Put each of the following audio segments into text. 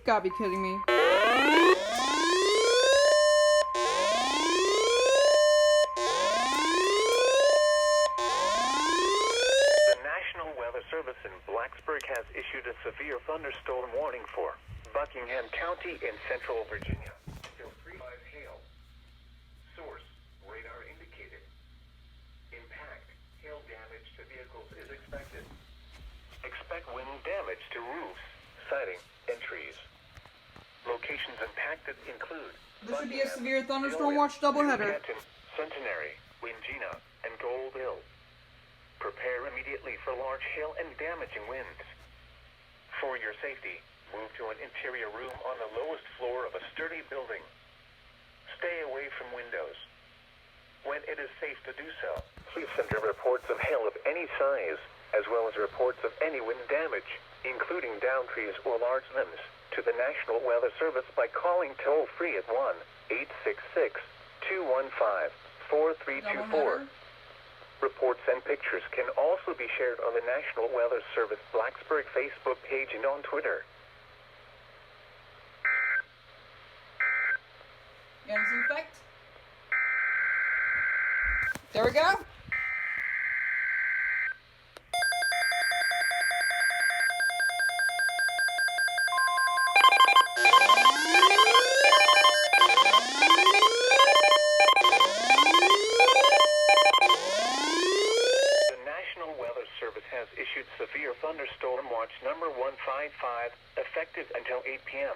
Gotta be kidding me. National Weather Service in Blacksburg has issued a severe thunderstorm warning for Buckingham County in central Virginia. Still 3-5 hail. Source, radar indicated. Impact, hail damage to vehicles is expected. Expect wind damage to roofs, siding, and trees. Locations impacted include This would be a severe thunderstorm watch doubleheader. Canton, Centenary, Wingina, and Gold Hill. Prepare immediately for large hail and damaging winds. For your safety, move to an interior room on the lowest floor of a sturdy building. Stay away from windows. When it is safe to do so, please send in reports of hail of any size, as well as reports of any wind damage, including downed trees or large limbs, to the National Weather Service by calling toll-free at 1-866-215-4324. Reports and pictures can also be shared on the National Weather Service Blacksburg Facebook page and on Twitter. Anderson effect. There we go. Severe thunderstorm watch number 155, effective until 8 p.m.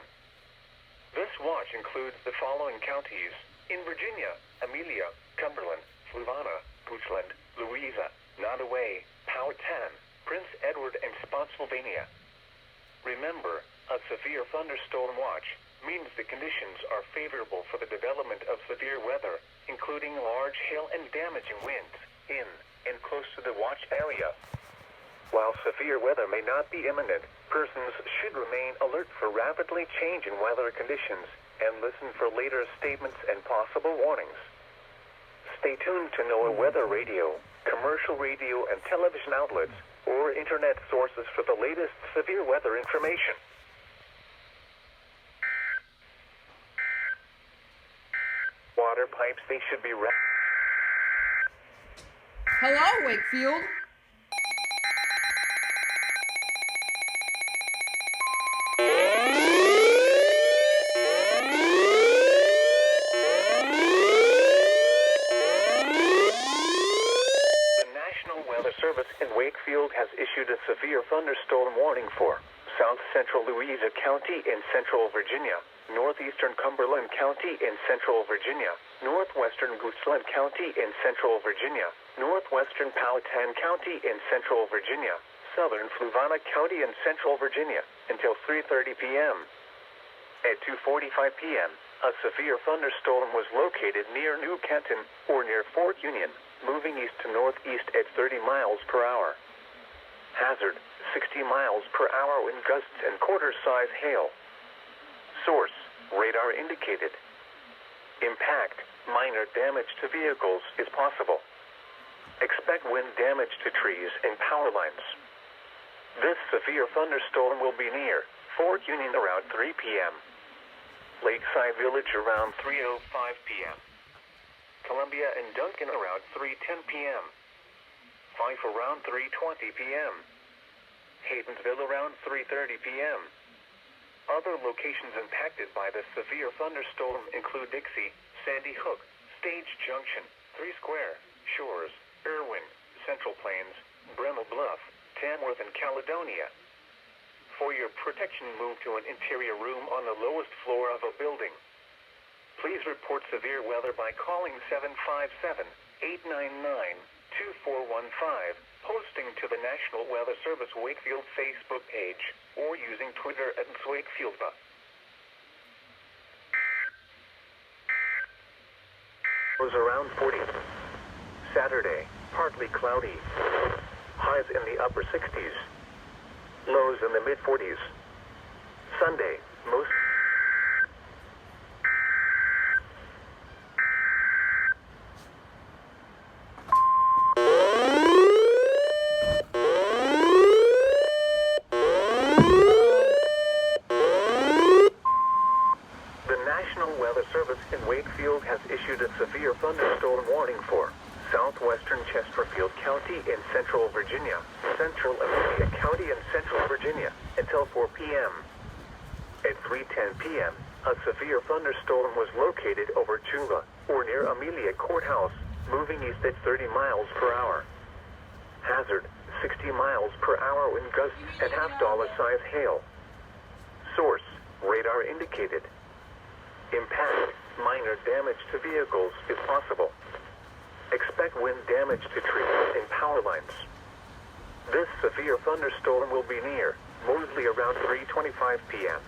This watch includes the following counties: in Virginia, Amelia, Cumberland, Fluvanna, Goochland, Louisa, Nottoway, Powhatan, Prince Edward, and Spotsylvania. Remember, a severe thunderstorm watch means the conditions are favorable for the development of severe weather, including large hail and damaging winds, in and close to the watch area. While severe weather may not be imminent, persons should remain alert for rapidly changing weather conditions and listen for later statements and possible warnings. Stay tuned to NOAA weather radio, commercial radio and television outlets, or internet sources for the latest severe weather information. Water pipes, they should be Hello, Wakefield. Wakefield has issued a severe thunderstorm warning for South Central Louisa County in Central Virginia, Northeastern Cumberland County in Central Virginia, Northwestern Goochland County in Central Virginia, Northwestern Powhatan County in Central Virginia, Southern Fluvanna County in Central Virginia, until 3:30 p.m. At 2:45 p.m., a severe thunderstorm was located near New Canton, or near Fort Union, moving east to northeast at 30 miles per hour. Hazard, 60 miles per hour wind gusts and quarter-size hail. Source, radar indicated. Impact, minor damage to vehicles is possible. Expect wind damage to trees and power lines. This severe thunderstorm will be near Fort Union around 3 p.m. Lakeside Village around 3:05 p.m. Columbia and Duncan around 3:10 p.m. Fife around 3:20 p.m. Haydensville around 3:30 p.m. Other locations impacted by the severe thunderstorm include Dixie, Sandy Hook, Stage Junction, 3 Square, Shores, Irwin, Central Plains, Bremel Bluff, Tamworth, and Caledonia. For your protection, move to an interior room on the lowest floor of a building. Please report severe weather by calling 757-899-2415, posting to the National Weather Service Wakefield Facebook page, or using Twitter at @WakefieldBuff. Was around 40. Saturday, partly cloudy. Highs in the upper 60s. Lows in the mid-40s. Sunday, most... Service in Wakefield has issued a severe thunderstorm warning for southwestern Chesterfield County in central Virginia, central Amelia County in central Virginia, until 4 p.m. At 3:10 p.m., a severe thunderstorm was located over Chula, or near Amelia Courthouse, moving east at 30 miles per hour. Hazard, 60 miles per hour wind gusts and half-dollar size hail. Source, radar indicated. Impact, minor damage to vehicles is possible. Expect wind damage to trees and power lines. This severe thunderstorm will be near Moseley around 3:25 p.m.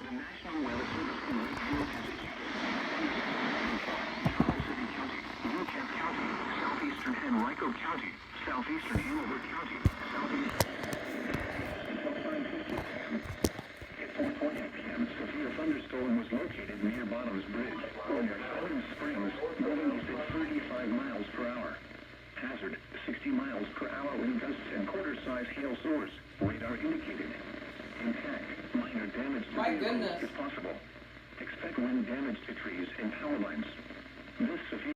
The National Weather Service in Wakefield has Charles City County, Newcastle County, southeastern Henrico County, southeastern Hanover County, southeast. Until 5:50 p.m. At 4:20 p.m., severe thunderstorm was located near Bottoms Bridge, or near Highland Springs, moving east at 35 miles per hour. Hazard, 60 miles per hour wind gusts and quarter-size hail source. Radar indicated. Impact, minor damage to My vehicles goodness. is possible. Expect wind damage to trees and power lines. This severe